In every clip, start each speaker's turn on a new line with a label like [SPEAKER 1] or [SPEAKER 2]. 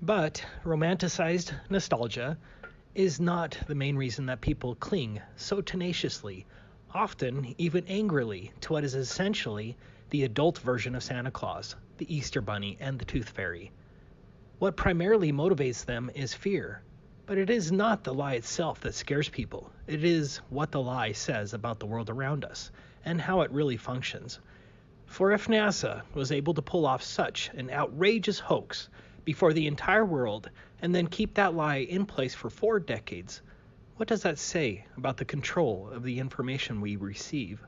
[SPEAKER 1] But romanticized nostalgia is not the main reason that people cling so tenaciously, often even angrily, to what is essentially the adult version of Santa Claus, the Easter Bunny, and the Tooth Fairy. What primarily motivates them is fear, but it is not the lie itself that scares people. It is what the lie says about the world around us and how it really functions. For if NASA was able to pull off such an outrageous hoax before the entire world and then keep that lie in place for 4 decades, what does that say about the control of the information we receive?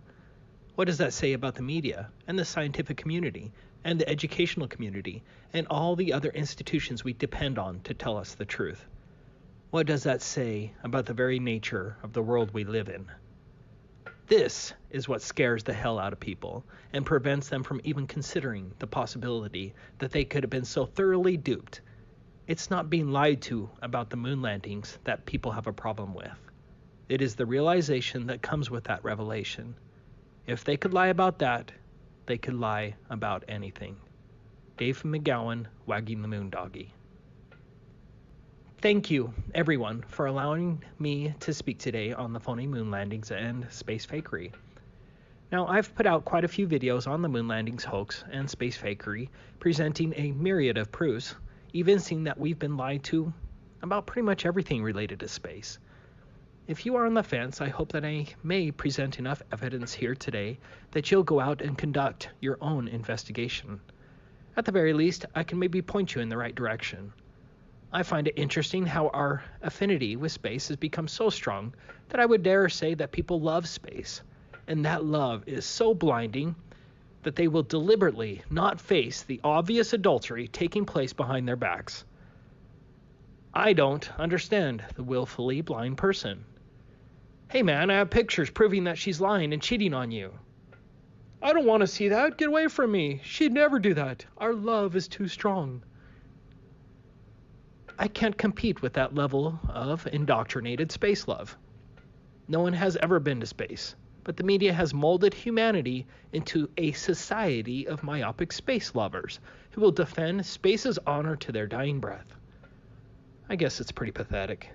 [SPEAKER 1] What does that say about the media and the scientific community and the educational community and all the other institutions we depend on to tell us the truth? What does that say about the very nature of the world we live in? This is what scares the hell out of people and prevents them from even considering the possibility that they could have been so thoroughly duped. It's not being lied to about the moon landings that people have a problem with. It is the realization that comes with that revelation. If they could lie about that, they could lie about anything. Dave McGowan, wagging the moon doggy. Thank you, everyone, for allowing me to speak today on the phony moon landings and space fakery. Now, I've put out quite a few videos on the moon landings hoax and space fakery, presenting a myriad of proofs, evincing that we've been lied to about pretty much everything related to space. If you are on the fence, I hope that I may present enough evidence here today that you'll go out and conduct your own investigation. At the very least, I can maybe point you in the right direction. I find it interesting how our affinity with space has become so strong that I would dare say that people love space, and that love is so blinding that they will deliberately not face the obvious adultery taking place behind their backs. I don't understand the willfully blind person. Hey man, I have pictures proving that she's lying and cheating on you. I don't want to see that. Get away from me. She'd never do that. Our love is too strong. I can't compete with that level of indoctrinated space love. No one has ever been to space, but the media has molded humanity into a society of myopic space lovers who will defend space's honor to their dying breath. I guess it's pretty pathetic.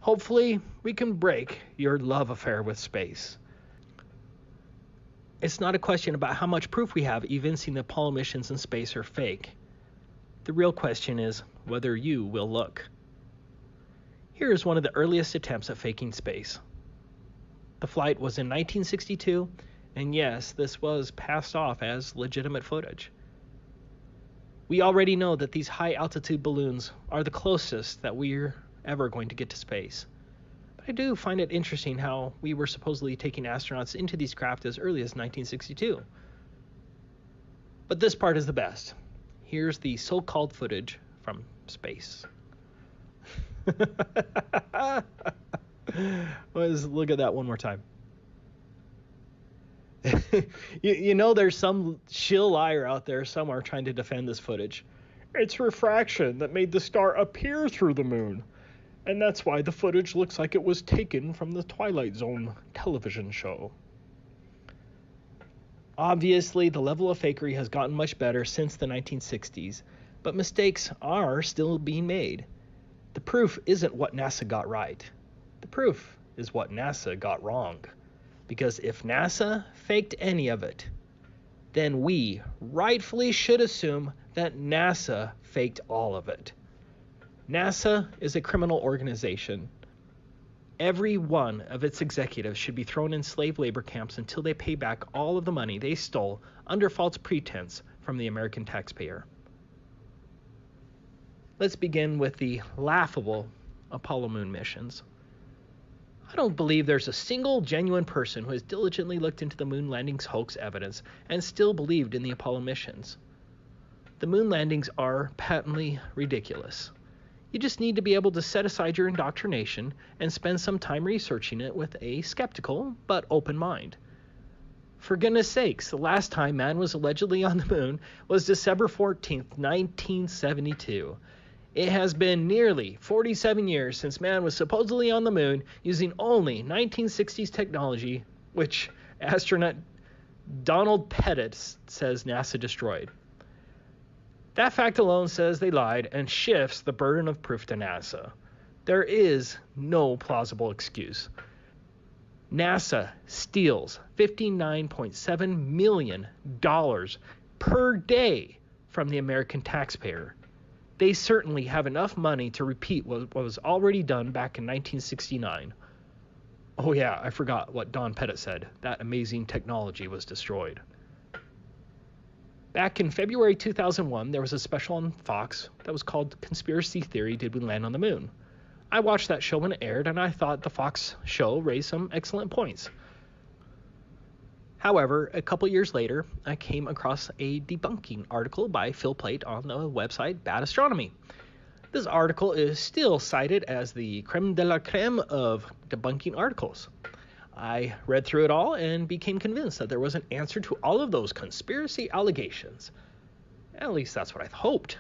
[SPEAKER 1] Hopefully, we can break your love affair with space. It's not a question about how much proof we have evincing that Apollo missions in space are fake. The real question is whether you will look. Here is one of the earliest attempts at faking space. The flight was in 1962, and yes, this was passed off as legitimate footage. We already know that these high-altitude balloons are the closest that we're ever going to get to space. But I do find it interesting how we were supposedly taking astronauts into these craft as early as 1962. But this part is the best. Here's the so-called footage from space. Let's look at that one more time. you know there's some shill liar out there somewhere trying to defend this footage. It's refraction that made the star appear through the moon. And that's why the footage looks like it was taken from the Twilight Zone television show. Obviously, the level of fakery has gotten much better since the 1960s, but mistakes are still being made. The proof isn't what NASA got right. The proof is what NASA got wrong. Because if NASA faked any of it, then we rightfully should assume that NASA faked all of it. NASA is a criminal organization. Every one of its executives should be thrown in slave labor camps until they pay back all of the money they stole under false pretense from the American taxpayer. Let's begin with the laughable Apollo moon missions. I don't believe there's a single genuine person who has diligently looked into the moon landings hoax evidence and still believed in the Apollo missions. The moon landings are patently ridiculous. You just need to be able to set aside your indoctrination and spend some time researching it with a skeptical but open mind. For goodness sakes, the last time man was allegedly on the moon was December 14th, 1972. It has been nearly 47 years since man was supposedly on the moon using only 1960s technology, which astronaut Donald Pettit says NASA destroyed. That fact alone says they lied and shifts the burden of proof to NASA. There is no plausible excuse. NASA steals $59.7 million per day from the American taxpayer. They certainly have enough money to repeat what was already done back in 1969. Oh yeah, I forgot what Don Pettit said. That amazing technology was destroyed. Back in February 2001, there was a special on Fox that was called Conspiracy Theory, Did We Land on the Moon? I watched that show when it aired, and I thought the Fox show raised some excellent points. However, a couple years later, I came across a debunking article by Phil Plait on the website Bad Astronomy. This article is still cited as the creme de la creme of debunking articles. I read through it all and became convinced that there was an answer to all of those conspiracy allegations. At least that's what I hoped.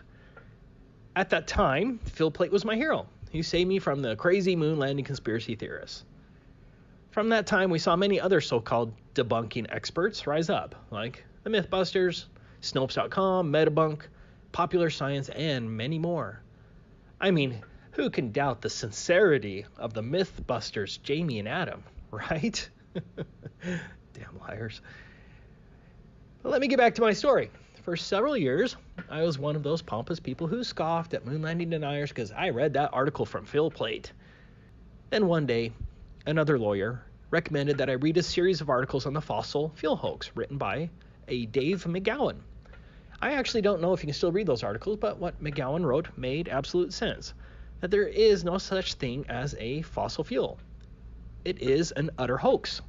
[SPEAKER 1] At that time, Phil Plait was my hero. He saved me from the crazy moon landing conspiracy theorists. From that time, we saw many other so-called debunking experts rise up, like the Mythbusters, Snopes.com, Metabunk, Popular Science, and many more. I mean, who can doubt the sincerity of the Mythbusters, Jamie and Adam, right? Damn liars. But let me get back to my story. For several years, I was one of those pompous people who scoffed at moon landing deniers because I read that article from Phil Plait. Then one day, another lawyer recommended that I read a series of articles on the fossil fuel hoax written by a Dave McGowan. I actually don't know if you can still read those articles, but what McGowan wrote made absolute sense, that there is no such thing as a fossil fuel. It is an utter hoax.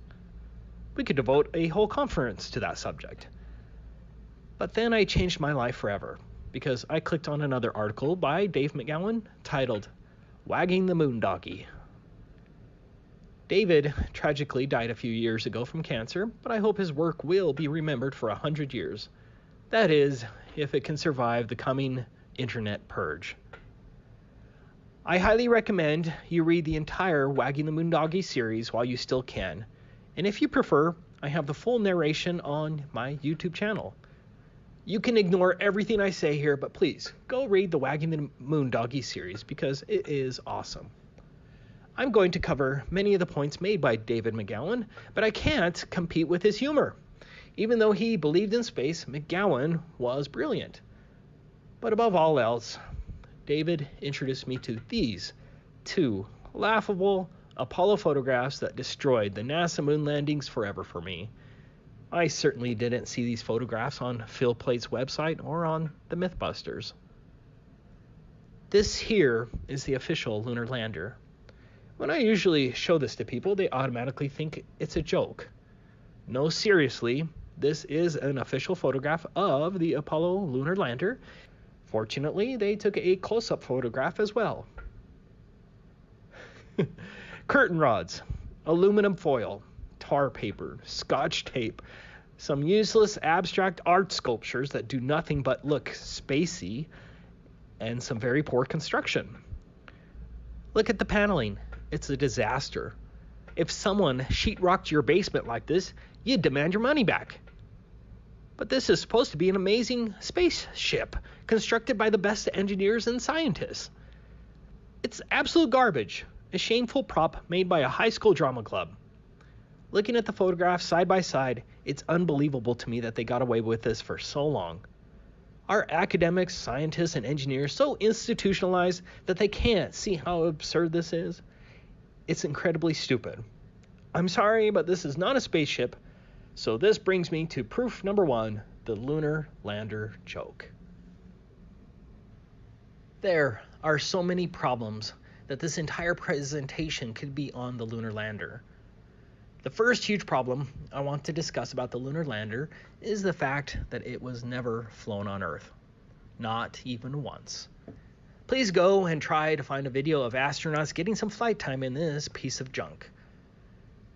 [SPEAKER 1] We could devote a whole conference to that subject. But then I changed my life forever, because I clicked on another article by Dave McGowan titled, Wagging the Moon Doggy. David tragically died a few years ago from cancer, but I hope his work will be remembered for 100 years. That is, if it can survive the coming internet purge. I highly recommend you read the entire Wagging the Moon Doggy series while you still can. And if you prefer, I have the full narration on my YouTube channel. You can ignore everything I say here, but please, go read the Wagging the Moon Doggy series because it is awesome. I'm going to cover many of the points made by David McGowan, but I can't compete with his humor. Even though he believed in space, McGowan was brilliant. But above all else, David introduced me to these two laughable Apollo photographs that destroyed the NASA moon landings forever for me. I certainly didn't see these photographs on Phil Plait's website or on the Mythbusters. This here is the official lunar lander. When I usually show this to people, they automatically think it's a joke. No, seriously, this is an official photograph of the Apollo lunar lander. Fortunately, they took a close-up photograph as well. Curtain rods, aluminum foil, tar paper, scotch tape, some useless abstract art sculptures that do nothing but look spacey, and some very poor construction. Look at the paneling. It's a disaster. If someone sheetrocked your basement like this, you'd demand your money back. But this is supposed to be an amazing spaceship constructed by the best engineers and scientists. It's absolute garbage, a shameful prop made by a high school drama club. Looking at the photographs side by side, it's unbelievable to me that they got away with this for so long. Are academics, scientists, and engineers so institutionalized that they can't see how absurd this is? It's incredibly stupid. I'm sorry, but this is not a spaceship, so this brings me to proof number 1, the lunar lander joke. There are so many problems that this entire presentation could be on the lunar lander. The first huge problem I want to discuss about the lunar lander is the fact that it was never flown on Earth. Not even once. Please go and try to find a video of astronauts getting some flight time in this piece of junk.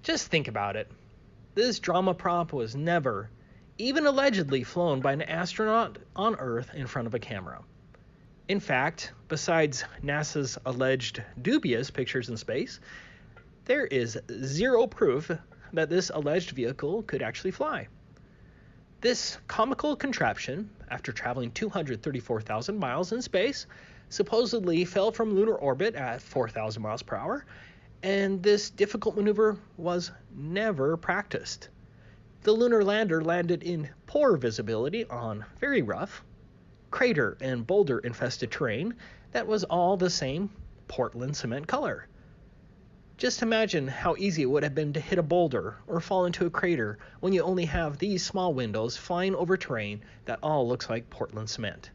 [SPEAKER 1] Just think about it. This drama prop was never, even allegedly, flown by an astronaut on Earth in front of a camera. In fact, besides NASA's alleged dubious pictures in space, there is zero proof that this alleged vehicle could actually fly. This comical contraption, after traveling 234,000 miles in space, supposedly fell from lunar orbit at 4,000 miles per hour, and this difficult maneuver was never practiced. The lunar lander landed in poor visibility on very rough, crater and boulder infested terrain that was all the same Portland cement color. Just imagine how easy it would have been to hit a boulder or fall into a crater when you only have these small windows flying over terrain that all looks like Portland cement.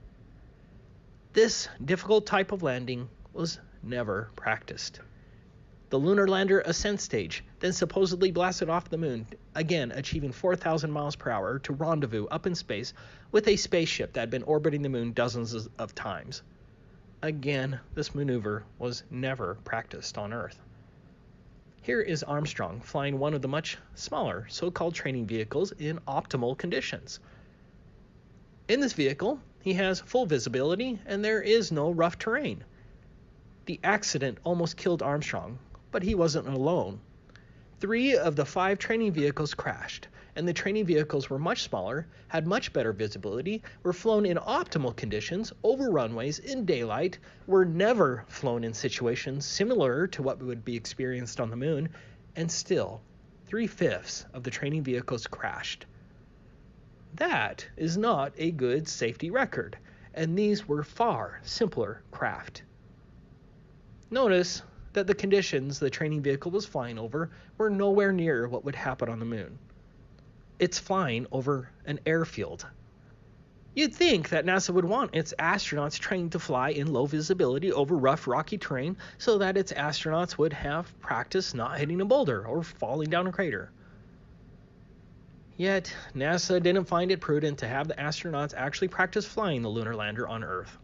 [SPEAKER 1] This difficult type of landing was never practiced. The lunar lander ascent stage then supposedly blasted off the moon, again achieving 4,000 miles per hour to rendezvous up in space with a spaceship that had been orbiting the moon dozens of times. Again, this maneuver was never practiced on Earth. Here is Armstrong flying one of the much smaller so-called training vehicles in optimal conditions. In this vehicle, he has full visibility and there is no rough terrain. The accident almost killed Armstrong, but he wasn't alone. 3 of the 5 training vehicles crashed, and the training vehicles were much smaller, had much better visibility, were flown in optimal conditions, over runways, in daylight, were never flown in situations similar to what would be experienced on the moon, and still, 3/5 of the training vehicles crashed. That is not a good safety record, and these were far simpler craft. Notice that the conditions the training vehicle was flying over were nowhere near what would happen on the moon. It's flying over an airfield. You'd think that NASA would want its astronauts trained to fly in low visibility over rough, rocky terrain so that its astronauts would have practice not hitting a boulder or falling down a crater. Yet, NASA didn't find it prudent to have the astronauts actually practice flying the lunar lander on Earth.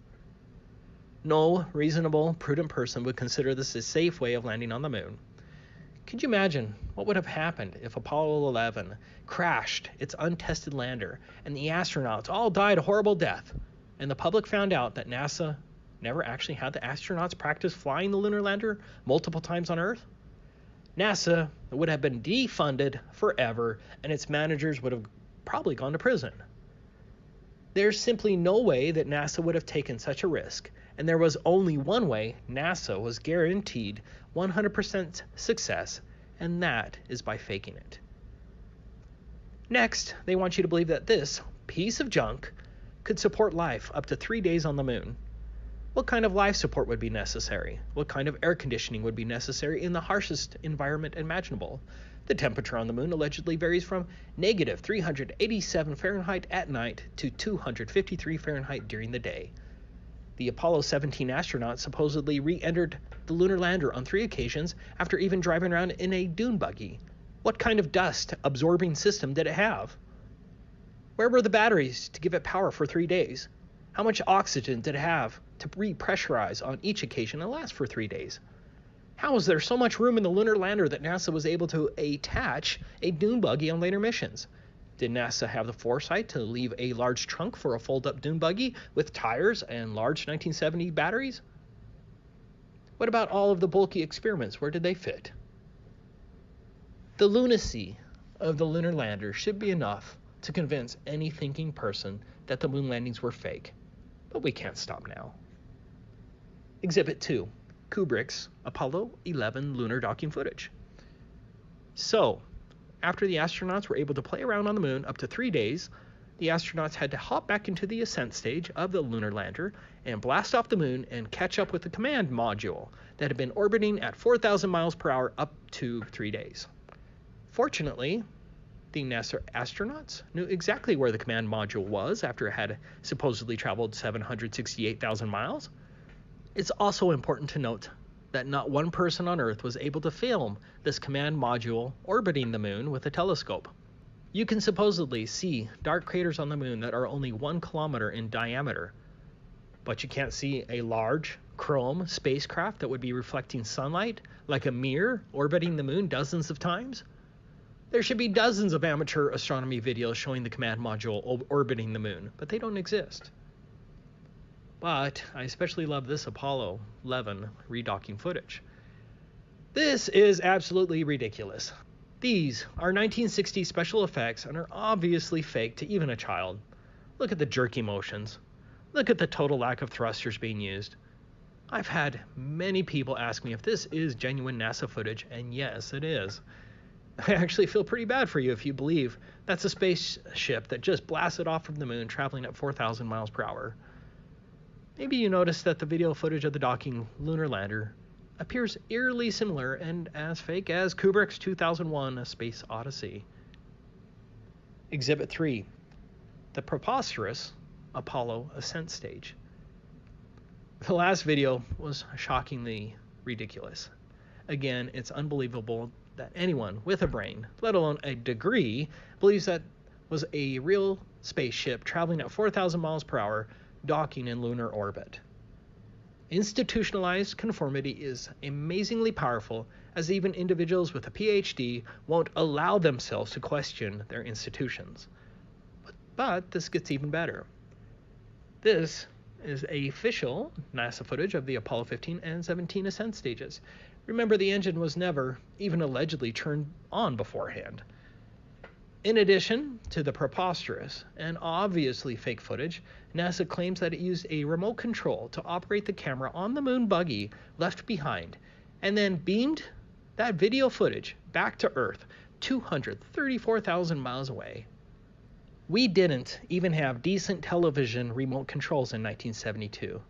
[SPEAKER 1] No reasonable, prudent person would consider this a safe way of landing on the moon. Could you imagine what would have happened if Apollo 11 crashed its untested lander and the astronauts all died a horrible death, and the public found out that NASA never actually had the astronauts practice flying the lunar lander multiple times on Earth? NASA would have been defunded forever, and its managers would have probably gone to prison. There's simply no way that NASA would have taken such a risk, and there was only one way NASA was guaranteed 100% success, and that is by faking it. Next, they want you to believe that this piece of junk could support life up to 3 days on the moon. What kind of life support would be necessary? What kind of air conditioning would be necessary in the harshest environment imaginable? The temperature on the moon allegedly varies from negative 387 Fahrenheit at night to 253 Fahrenheit during the day. The Apollo 17 astronauts supposedly re-entered the lunar lander on 3 occasions after even driving around in a dune buggy. What kind of dust-absorbing system did it have? Where were the batteries to give it power for 3 days? How much oxygen did it have to repressurize on each occasion and last for 3 days? How was there so much room in the lunar lander that NASA was able to attach a dune buggy on later missions? Did NASA have the foresight to leave a large trunk for a fold-up dune buggy with tires and large 1970 batteries? What about all of the bulky experiments? Where did they fit? The lunacy of the lunar lander should be enough to convince any thinking person that the moon landings were fake. But we can't stop now. Exhibit 2. Kubrick's Apollo 11 lunar docking footage. So, after the astronauts were able to play around on the moon up to 3 days, the astronauts had to hop back into the ascent stage of the lunar lander and blast off the moon and catch up with the command module that had been orbiting at 4,000 miles per hour up to 3 days. Fortunately, the NASA astronauts knew exactly where the command module was after it had supposedly traveled 768,000 miles. It's also important to note that not one person on Earth was able to film this command module orbiting the moon with a telescope. You can supposedly see dark craters on the moon that are only 1 kilometer in diameter, but you can't see a large chrome spacecraft that would be reflecting sunlight like a mirror orbiting the moon dozens of times. There should be dozens of amateur astronomy videos showing the command module orbiting the moon, but they don't exist. But I especially love this Apollo 11 redocking footage. This is absolutely ridiculous. The These are 1960s special effects and are obviously fake to even a child. Look at the jerky motions. Look at the total lack of thrusters being used. I've had many people ask me if this is genuine NASA footage, and yes, it is. I actually feel pretty bad for you if you believe that's a spaceship that just blasted off from the moon traveling at 4,000 miles per hour. Maybe you noticed that the video footage of the docking lunar lander appears eerily similar and as fake as Kubrick's 2001 A Space Odyssey. Exhibit 3. The preposterous Apollo ascent stage. The last video was shockingly ridiculous. Again, it's unbelievable that anyone with a brain, let alone a degree, believes that was a real spaceship traveling at 4,000 miles per hour docking in lunar orbit. Institutionalized conformity is amazingly powerful, as even individuals with a PhD won't allow themselves to question their institutions. But this gets even better. This is official NASA footage of the Apollo 15 and 17 ascent stages. Remember, the engine was never even allegedly turned on beforehand. In addition to the preposterous and obviously fake footage, NASA claims that it used a remote control to operate the camera on the moon buggy left behind, and then beamed that video footage back to Earth 234,000 miles away. We didn't even have decent television remote controls in 1972,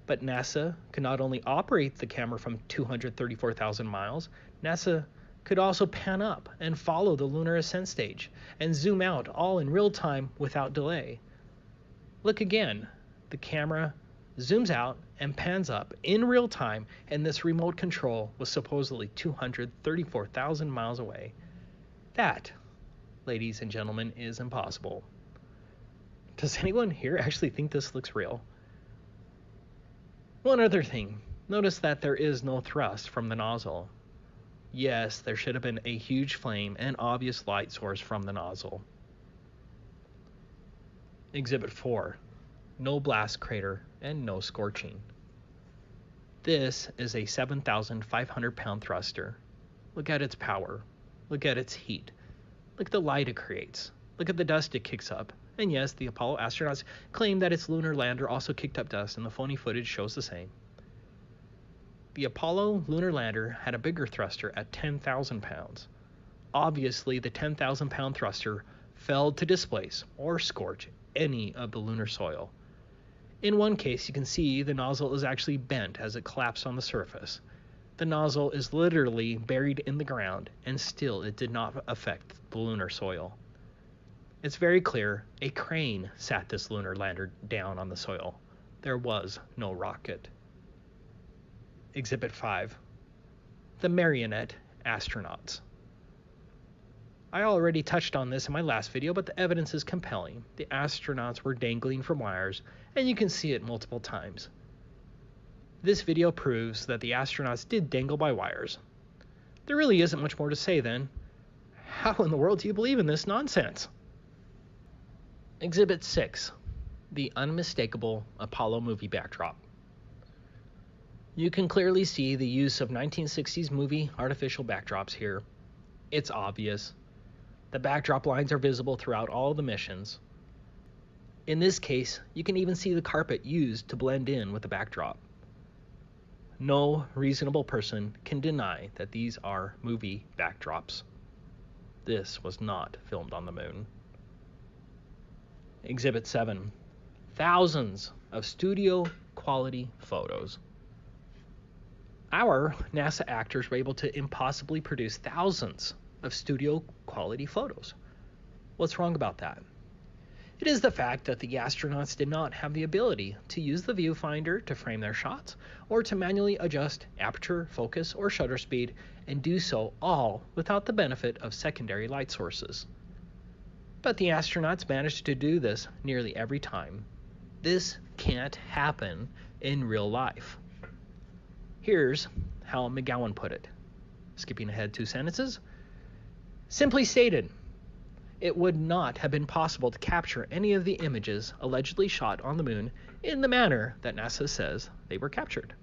[SPEAKER 1] but NASA could not only operate the camera from 234,000 miles, NASA could also pan up and follow the lunar ascent stage and zoom out all in real time without delay. Look again, the camera zooms out and pans up in real time, and this remote control was supposedly 234,000 miles away. That, ladies and gentlemen, is impossible. Does anyone here actually think this looks real? One other thing, notice that there is no thrust from the nozzle. Yes, there should have been a huge flame and obvious light source from the nozzle. Exhibit 4. No blast crater and no scorching. This is a 7,500 pound thruster. Look at its power. Look at its heat. Look at the light it creates. Look at the dust it kicks up. And yes, the Apollo astronauts claim that its lunar lander also kicked up dust, and the phony footage shows the same. The Apollo lunar lander had a bigger thruster at 10,000 pounds. Obviously, the 10,000 pound thruster failed to displace or scorch any of the lunar soil. In one case, you can see the nozzle is actually bent as it collapsed on the surface. The nozzle is literally buried in the ground, and still it did not affect the lunar soil. It's very clear a crane sat this lunar lander down on the soil. There was no rocket. Exhibit 5. The marionette astronauts. I already touched on this in my last video, but the evidence is compelling. The astronauts were dangling from wires, and you can see it multiple times. This video proves that the astronauts did dangle by wires. There really isn't much more to say then. How in the world do you believe in this nonsense? Exhibit 6. The unmistakable Apollo movie backdrop. You can clearly see the use of 1960s movie artificial backdrops here. It's obvious. The backdrop lines are visible throughout all the missions. In this case, you can even see the carpet used to blend in with the backdrop. No reasonable person can deny that these are movie backdrops. This was not filmed on the moon. Exhibit 7. Thousands of studio quality photos. Our NASA actors were able to impossibly produce thousands of studio quality photos. What's wrong about that? It is the fact that the astronauts did not have the ability to use the viewfinder to frame their shots, or to manually adjust aperture, focus, or shutter speed, and do so all without the benefit of secondary light sources. But the astronauts managed to do this nearly every time. This can't happen in real life. Here's how McGowan put it, skipping ahead 2 sentences. Simply stated, it would not have been possible to capture any of the images allegedly shot on the moon in the manner that NASA says they were captured.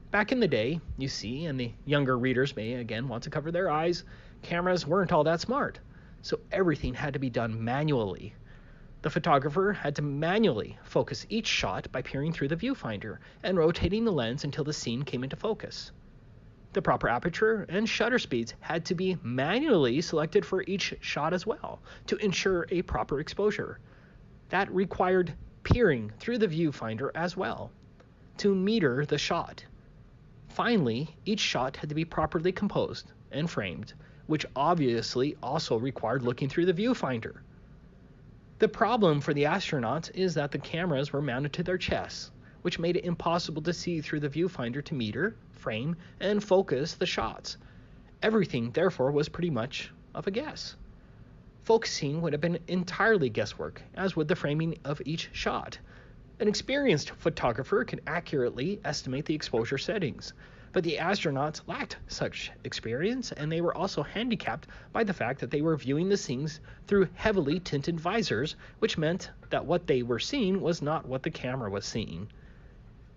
[SPEAKER 1] Back in the day, you see, and the younger readers may again want to cover their eyes, cameras weren't all that smart, so everything had to be done manually. The photographer had to manually focus each shot by peering through the viewfinder and rotating the lens until the scene came into focus. The proper aperture and shutter speeds had to be manually selected for each shot as well to ensure a proper exposure. That required peering through the viewfinder as well to meter the shot. Finally, each shot had to be properly composed and framed, which obviously also required looking through the viewfinder. The problem for the astronauts is that the cameras were mounted to their chests, which made it impossible to see through the viewfinder to meter, frame, and focus the shots. Everything, therefore, was pretty much of a guess. Focusing would have been entirely guesswork, as would the framing of each shot. An experienced photographer can accurately estimate the exposure settings, but the astronauts lacked such experience, and they were also handicapped by the fact that they were viewing the scenes through heavily tinted visors, which meant that what they were seeing was not what the camera was seeing.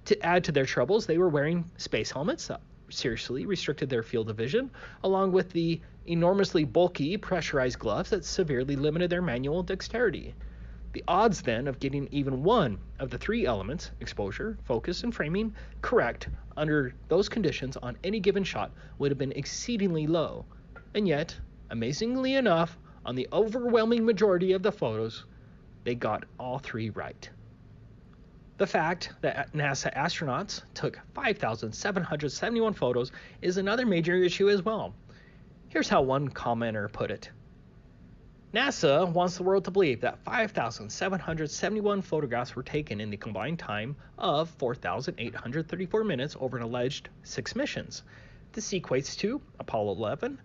[SPEAKER 1] To add to their troubles, they were wearing space helmets that seriously restricted their field of vision, along with the enormously bulky pressurized gloves that severely limited their manual dexterity. The odds then of getting even one of the three elements, exposure, focus, and framing, correct under those conditions on any given shot would have been exceedingly low. And yet, amazingly enough, on the overwhelming majority of the photos, they got all three right. The fact that NASA astronauts took 5,771 photos is another major issue as well. Here's how one commenter put it. NASA wants the world to believe that 5,771 photographs were taken in the combined time of 4,834 minutes over an alleged 6 missions. This equates to Apollo 11,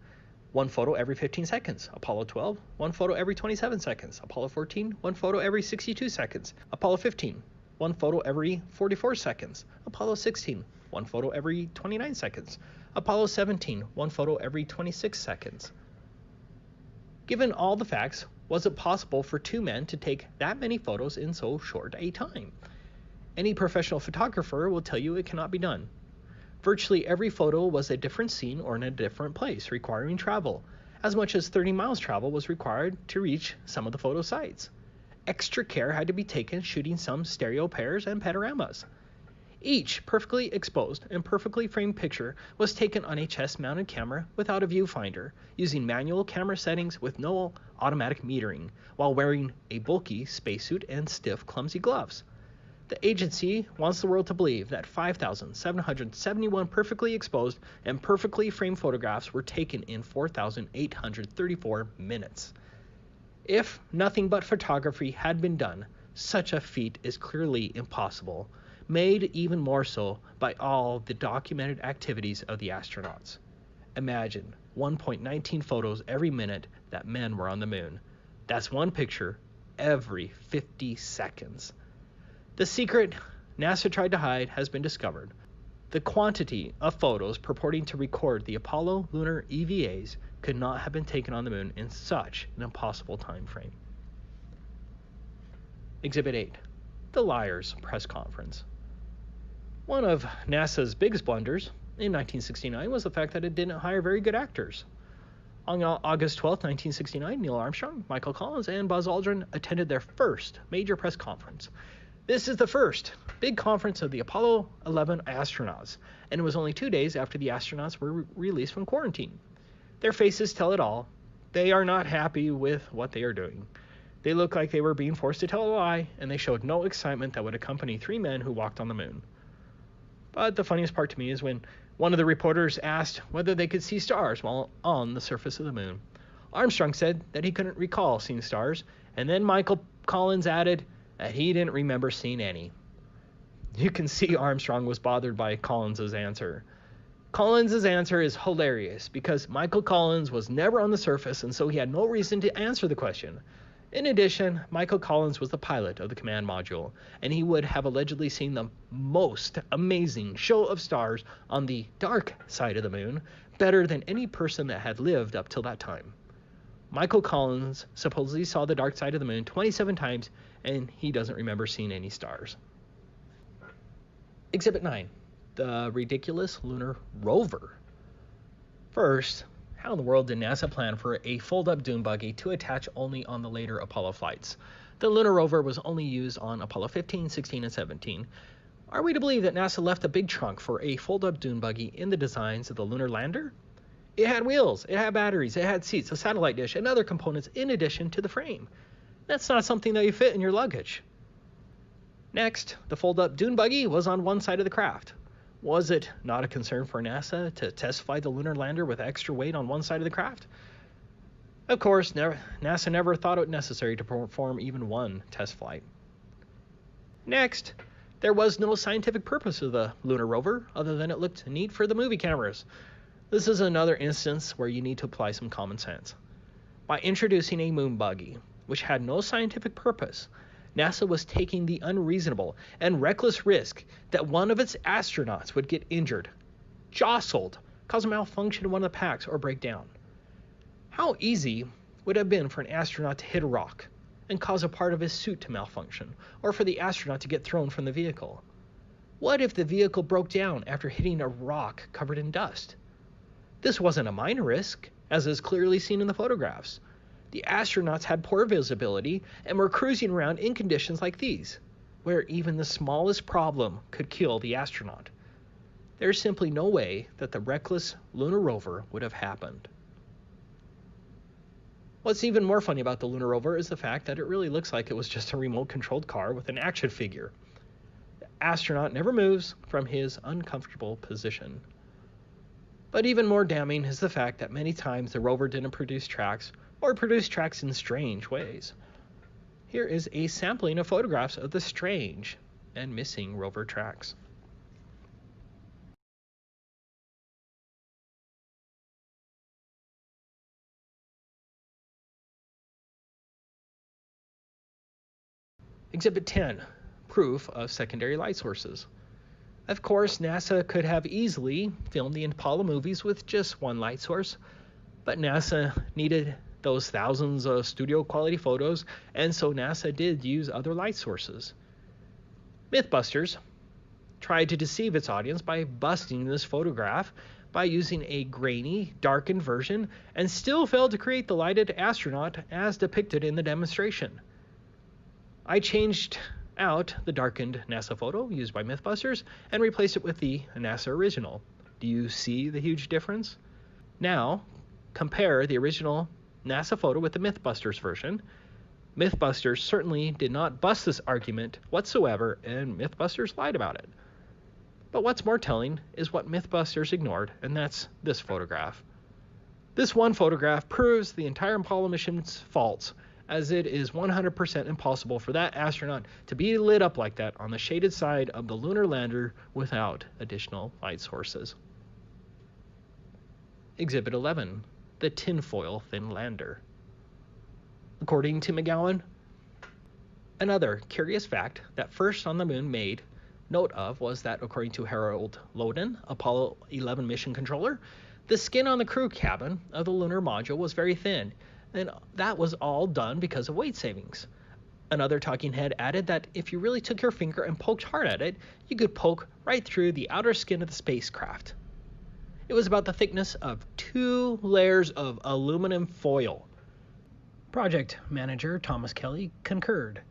[SPEAKER 1] one photo every 15 seconds, Apollo 12, one photo every 27 seconds, Apollo 14, one photo every 62 seconds, Apollo 15, one photo every 44 seconds, Apollo 16, one photo every 29 seconds, Apollo 17, one photo every 26 seconds. Given all the facts, was it possible for two men to take that many photos in so short a time? Any professional photographer will tell you it cannot be done. Virtually every photo was a different scene or in a different place, requiring travel. As much as 30 miles travel was required to reach some of the photo sites. Extra care had to be taken shooting some stereo pairs and panoramas. Each perfectly exposed and perfectly framed picture was taken on a chest-mounted camera without a viewfinder, using manual camera settings with no automatic metering, while wearing a bulky spacesuit and stiff, clumsy gloves. The agency wants the world to believe that 5,771 perfectly exposed and perfectly framed photographs were taken in 4,834 minutes. If nothing but photography had been done, such a feat is clearly impossible, made even more so by all the documented activities of the astronauts. Imagine 1.19 photos every minute that men were on the moon. That's one picture every 50 seconds. The secret NASA tried to hide has been discovered. The quantity of photos purporting to record the Apollo lunar EVAs could not have been taken on the moon in such an impossible time frame. Exhibit 8. The Liars Press Conference. One of NASA's biggest blunders in 1969 was the fact that it didn't hire very good actors. On August 12, 1969, Neil Armstrong, Michael Collins, and Buzz Aldrin attended their first major press conference. This is the first big conference of the Apollo 11 astronauts, and it was only 2 days after the astronauts were released from quarantine. Their faces tell it all. They are not happy with what they are doing. They look like they were being forced to tell a lie, and they showed no excitement that would accompany 3 men who walked on the moon. But the funniest part to me is when one of the reporters asked whether they could see stars while on the surface of the moon. Armstrong said that he couldn't recall seeing stars, and then Michael Collins added that he didn't remember seeing any. You can see Armstrong was bothered by Collins's answer. Collins's answer is hilarious because Michael Collins was never on the surface, and so he had no reason to answer the question. In addition, Michael Collins was the pilot of the command module, and he would have allegedly seen the most amazing show of stars on the dark side of the moon, better than any person that had lived up till that time. Michael Collins supposedly saw the dark side of the moon 27 times, and he doesn't remember seeing any stars. Exhibit 9. The Ridiculous Lunar Rover. First, How in the world did NASA plan for a fold-up dune buggy to attach only on the later Apollo flights? The lunar rover was only used on Apollo 15, 16, and 17. Are we to believe that NASA left a big trunk for a fold-up dune buggy in the designs of the lunar lander? It had wheels, it had batteries, it had seats, a satellite dish, and other components in addition to the frame. That's not something that you fit in your luggage. Next, the fold-up dune buggy was on one side of the craft. Was it not a concern for NASA to test fly the lunar lander with extra weight on one side of the craft? Of course, NASA never thought it necessary to perform even one test flight. Next, there was no scientific purpose of the lunar rover other than it looked neat for the movie cameras. This is another instance where you need to apply some common sense. By introducing a moon buggy, which had no scientific purpose, NASA was taking the unreasonable and reckless risk that one of its astronauts would get injured, jostled, cause a malfunction in one of the packs, or break down. How easy would it have been for an astronaut to hit a rock and cause a part of his suit to malfunction, or for the astronaut to get thrown from the vehicle? What if the vehicle broke down after hitting a rock covered in dust? This wasn't a minor risk, as is clearly seen in the photographs. The astronauts had poor visibility and were cruising around in conditions like these, where even the smallest problem could kill the astronaut. There's simply no way that the reckless lunar rover would have happened. What's even more funny about the lunar rover is the fact that it really looks like it was just a remote-controlled car with an action figure. The astronaut never moves from his uncomfortable position. But even more damning is the fact that many times the rover didn't produce tracks, or produce tracks in strange ways. Here is a sampling of photographs of the strange and missing rover tracks. Exhibit 10, proof of secondary light sources. Of course, NASA could have easily filmed the Apollo movies with just one light source, but NASA needed those thousands of studio quality photos, and so NASA did use other light sources. Mythbusters tried to deceive its audience by busting this photograph by using a grainy, darkened version, and still failed to create the lighted astronaut as depicted in the demonstration. I changed out the darkened NASA photo used by Mythbusters and replaced it with the NASA original. Do you see the huge difference? Now, compare the original NASA photo with the Mythbusters version. Mythbusters certainly did not bust this argument whatsoever, and Mythbusters lied about it. But what's more telling is what Mythbusters ignored, and that's this photograph. This one photograph proves the entire Apollo mission's false, as it is 100% impossible for that astronaut to be lit up like that on the shaded side of the lunar lander without additional light sources. Exhibit 11. The tinfoil thin lander. According to McGowan, another curious fact that first on the moon made note of was that, according to Harold Loden, Apollo 11 mission controller, the skin on the crew cabin of the lunar module was very thin, and that was all done because of weight savings. Another talking head added that if you really took your finger and poked hard at it, you could poke right through the outer skin of the spacecraft. It was about the thickness of 2 layers of aluminum foil. Project manager Thomas Kelly concurred,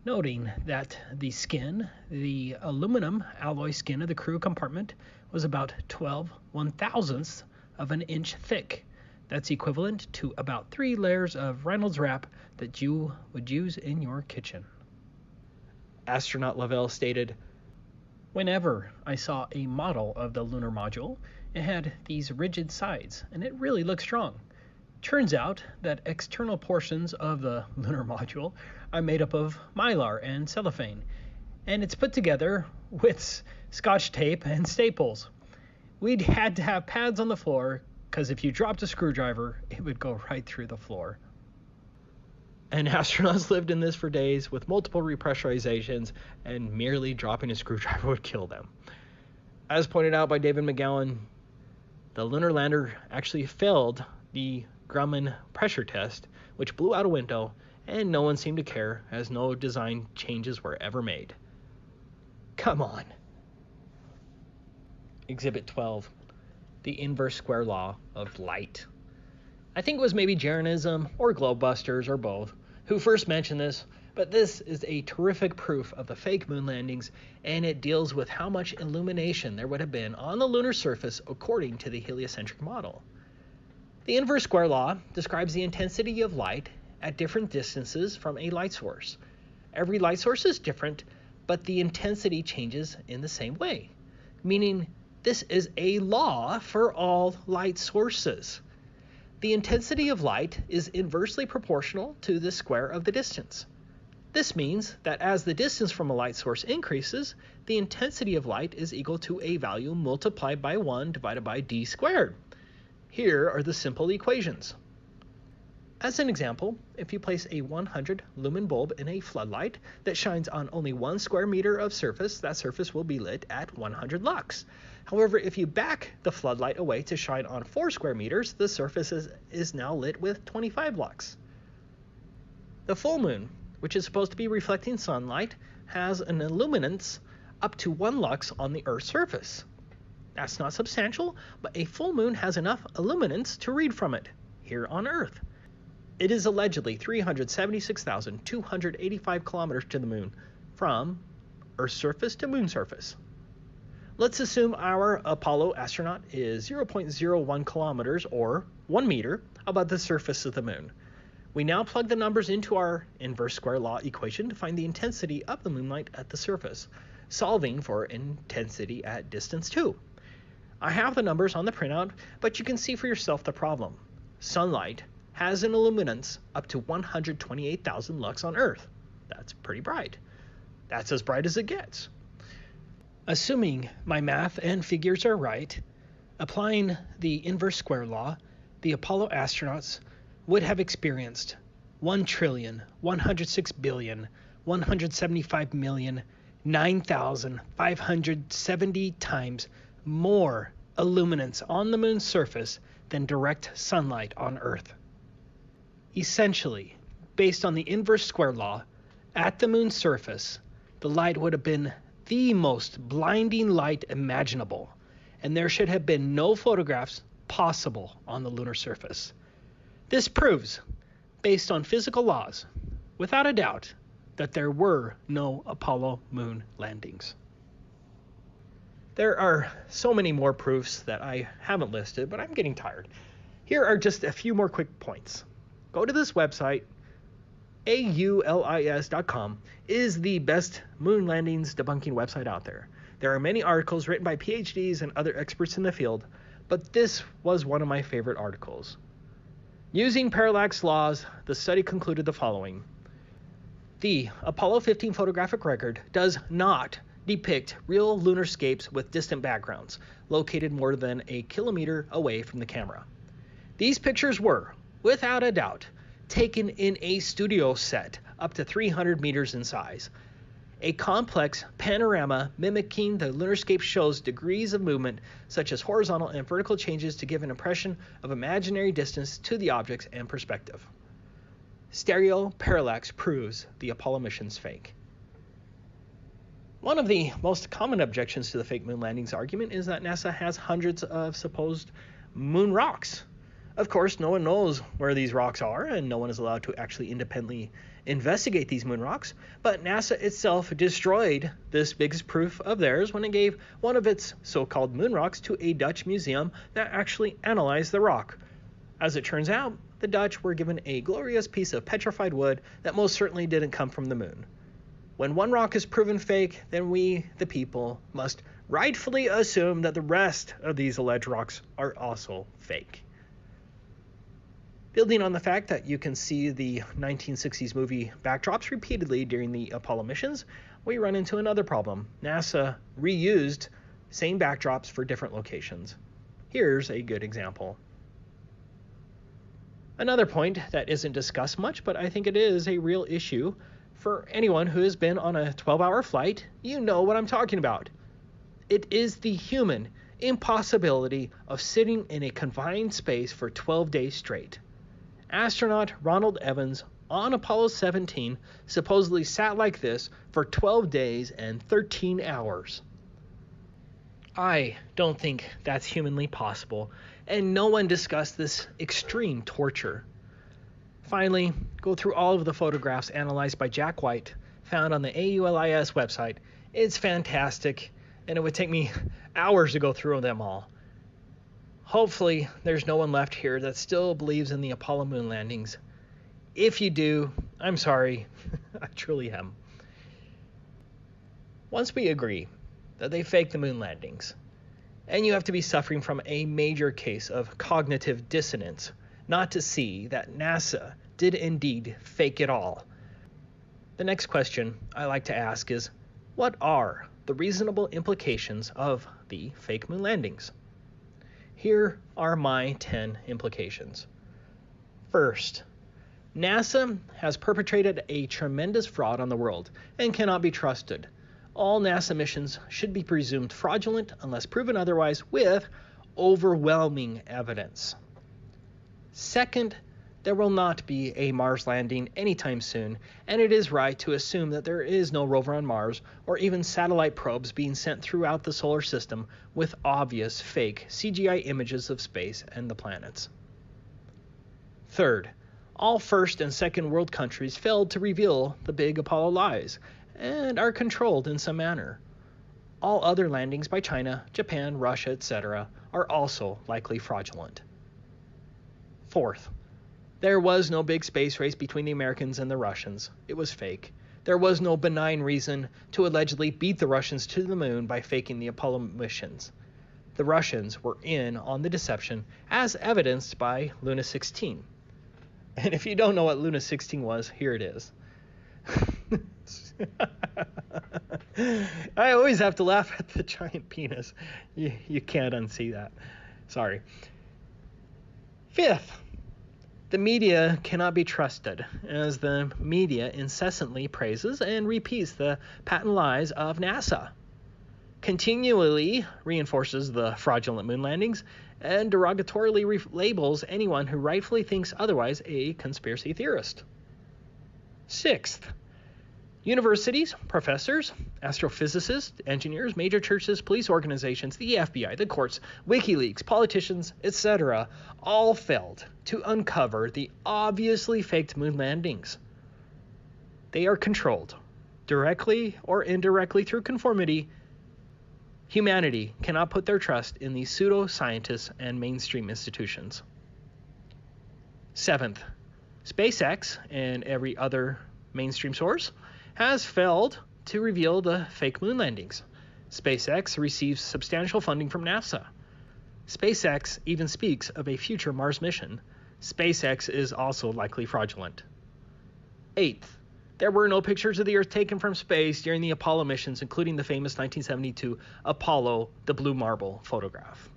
[SPEAKER 1] noting that the aluminum alloy skin of the crew compartment was about 12 1/1000ths of an inch thick. That's equivalent to about 3 layers of Reynolds wrap that you would use in your kitchen. Astronaut Lavelle stated, "Whenever I saw a model of the lunar module, it had these rigid sides, and it really looked strong. Turns out that external portions of the lunar module are made up of mylar and cellophane, and it's put together with scotch tape and staples. We'd had to have pads on the floor, because if you dropped a screwdriver, it would go right through the floor." And astronauts lived in this for days with multiple repressurizations, and merely dropping a screwdriver would kill them. As pointed out by David McGowan, the lunar lander actually failed the Grumman pressure test, which blew out a window, and no one seemed to care, as no design changes were ever made. Come on. Exhibit 12. the inverse square law of light. I think it was maybe Jeranism or Globebusters or both who first mentioned this, but this is a terrific proof of the fake moon landings, and it deals with how much illumination there would have been on the lunar surface according to the heliocentric model. The inverse square law describes the intensity of light at different distances from a light source. Every light source is different, but the intensity changes in the same way, meaning this is a law for all light sources. The intensity of light is inversely proportional to the square of the distance. This means that as the distance from a light source increases, the intensity of light is equal to a value multiplied by 1 divided by d squared. Here are the simple equations. As an example, if you place a 100 lumen bulb in a floodlight that shines on only 1 square meter of surface, that surface will be lit at 100 lux. However, if you back the floodlight away to shine on 4 square meters, the surface is now lit with 25 lux. The full moon, which is supposed to be reflecting sunlight, has an illuminance up to 1 lux on the Earth's surface. That's not substantial, but a full moon has enough illuminance to read from it here on Earth. It is allegedly 376,285 kilometers to the moon, from Earth's surface to moon surface. Let's assume our Apollo astronaut is 0.01 kilometers, or 1 meter, above the surface of the moon. We now plug the numbers into our inverse square law equation to find the intensity of the moonlight at the surface, solving for intensity at distance 2. I have the numbers on the printout, but you can see for yourself the problem. Sunlight has an illuminance up to 128,000 lux on Earth. That's pretty bright. That's as bright as it gets. Assuming my math and figures are right, applying the inverse square law, the Apollo astronauts would have experienced 1,106,175,009,570 times more illuminance on the moon's surface than direct sunlight on Earth. Essentially, based on the inverse square law, at the moon's surface, the light would have been the most blinding light imaginable, and there should have been no photographs possible on the lunar surface. This proves, based on physical laws, without a doubt, that there were no Apollo moon landings. There are so many more proofs that I haven't listed, but I'm getting tired. Here are just a few more quick points. Go to this website, aulis.com, is the best moon landings debunking website out there. There are many articles written by PhDs and other experts in the field, but this was one of my favorite articles. Using parallax laws, the study concluded the following. The Apollo 15 photographic record does not depict real lunarscapes with distant backgrounds, located more than a kilometer away from the camera. These pictures were, without a doubt, taken in a studio set up to 300 meters in size. A complex panorama mimicking the lunarscape shows degrees of movement, such as horizontal and vertical changes, to give an impression of imaginary distance to the objects and perspective. Stereo parallax proves the Apollo mission's fake. One of the most common objections to the fake moon landings argument is that NASA has hundreds of supposed moon rocks. Of course, no one knows where these rocks are, and no one is allowed to actually independently investigate these moon rocks, but NASA itself destroyed this biggest proof of theirs when it gave one of its so-called moon rocks to a Dutch museum that actually analyzed the rock. As it turns out, the Dutch were given a glorious piece of petrified wood that most certainly didn't come from the moon. When one rock is proven fake, then we, the people, must rightfully assume that the rest of these alleged rocks are also fake. Building on the fact that you can see the 1960s movie backdrops repeatedly during the Apollo missions, we run into another problem. NASA reused same backdrops for different locations. Here's a good example. Another point that isn't discussed much, but I think it is a real issue for anyone who has been on a 12-hour flight, you know what I'm talking about. It is the human impossibility of sitting in a confined space for 12 days straight. Astronaut Ronald Evans on Apollo 17 supposedly sat like this for 12 days and 13 hours. I don't think that's humanly possible, and no one discussed this extreme torture. Finally, go through all of the photographs analyzed by Jack White, found on the AULIS website. It's fantastic, and it would take me hours to go through them all. Hopefully, there's no one left here that still believes in the Apollo moon landings. If you do, I'm sorry. I truly am. Once we agree that they faked the moon landings, and you have to be suffering from a major case of cognitive dissonance not to see that NASA did indeed fake it all, the next question I like to ask is, what are the reasonable implications of the fake moon landings? Here are my 10 implications. First, NASA has perpetrated a tremendous fraud on the world and cannot be trusted. All NASA missions should be presumed fraudulent unless proven otherwise with overwhelming evidence. Second, there will not be a Mars landing anytime soon, and it is right to assume that there is no rover on Mars or even satellite probes being sent throughout the solar system with obvious fake CGI images of space and the planets. Third, all first and second world countries failed to reveal the big Apollo lies and are controlled in some manner. All other landings by China, Japan, Russia, etc. are also likely fraudulent. Fourth, there was no big space race between the Americans and the Russians. It was fake. There was no benign reason to allegedly beat the Russians to the moon by faking the Apollo missions. The Russians were in on the deception, as evidenced by Luna 16. And if you don't know what Luna 16 was, here it is. I always have to laugh at the giant penis. You can't unsee that. Sorry. Fifth, the media cannot be trusted, as the media incessantly praises and repeats the patent lies of NASA, continually reinforces the fraudulent moon landings, and derogatorily labels anyone who rightfully thinks otherwise a conspiracy theorist. Sixth, universities, professors, astrophysicists, engineers, major churches, police organizations, the FBI, the courts, WikiLeaks, politicians, etc. all failed to uncover the obviously faked moon landings. They are controlled, directly or indirectly through conformity. Humanity cannot put their trust in these pseudo-scientists and mainstream institutions. Seventh, SpaceX and every other mainstream source has failed to reveal the fake moon landings. SpaceX receives substantial funding from NASA. SpaceX even speaks of a future Mars mission. SpaceX is also likely fraudulent. Eighth, there were no pictures of the Earth taken from space during the Apollo missions, including the famous 1972 Apollo, the Blue Marble photograph.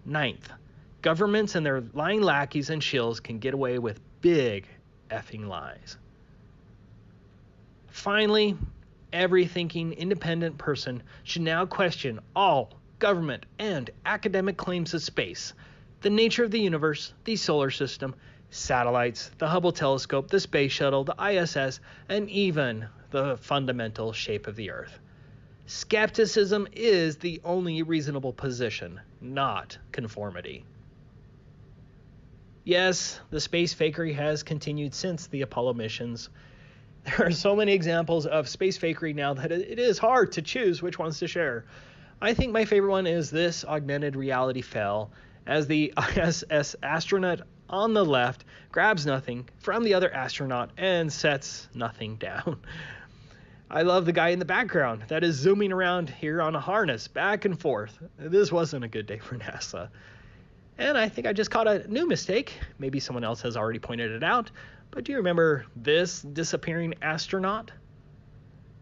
[SPEAKER 1] Ninth, governments and their lying lackeys and shills can get away with big effing lies. Finally, every thinking independent person should now question all government and academic claims of space, the nature of the universe, the solar system, satellites, the Hubble telescope, the space shuttle, the ISS, and even the fundamental shape of the Earth. Skepticism is the only reasonable position, not conformity. Yes, the space fakery has continued since the Apollo missions. There are so many examples of space fakery now that it is hard to choose which ones to share. I think my favorite one is this augmented reality fail, as the ISS astronaut on the left grabs nothing from the other astronaut and sets nothing down. I love the guy in the background that is zooming around here on a harness back and forth. This wasn't a good day for NASA. And I think I just caught a new mistake. Maybe someone else has already pointed it out. But do you remember this disappearing astronaut?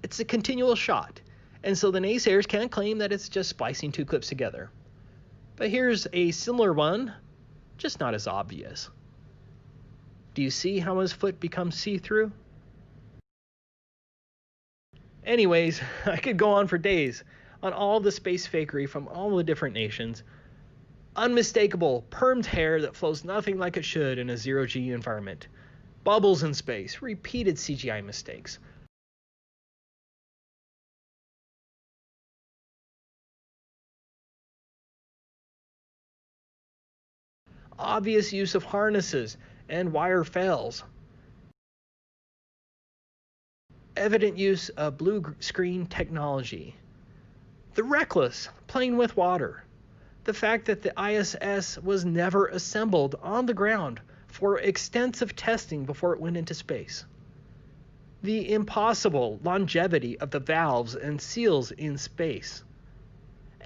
[SPEAKER 1] It's a continual shot. And so the naysayers can't claim that it's just splicing two clips together. But here's a similar one, just not as obvious. Do you see how his foot becomes see-through? Anyways, I could go on for days on all the space fakery from all the different nations. Unmistakable, permed hair that flows nothing like it should in a zero-G environment. Bubbles in space, repeated CGI mistakes. obvious use of harnesses and wire fails, evident use of blue screen technology, the reckless playing with water, the fact that the ISS was never assembled on the ground for extensive testing before it went into space, the impossible longevity of the valves and seals in space,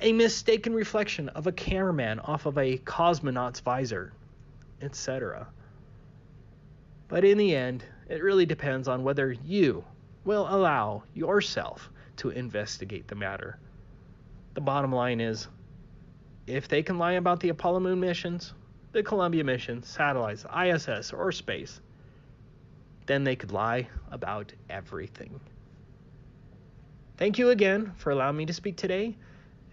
[SPEAKER 1] a mistaken reflection of a cameraman off of a cosmonaut's visor, etc. But in the end, it really depends on whether you will allow yourself to investigate the matter. The bottom line is, if they can lie about the Apollo moon missions, the Columbia mission, satellites, ISS, or space, then they could lie about everything. Thank you again for allowing me to speak today,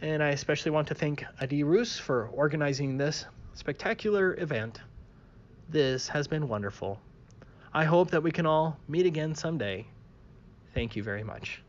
[SPEAKER 1] and I especially want to thank Adi Roos for organizing this spectacular event. This has been wonderful. I hope that we can all meet again someday. Thank you very much.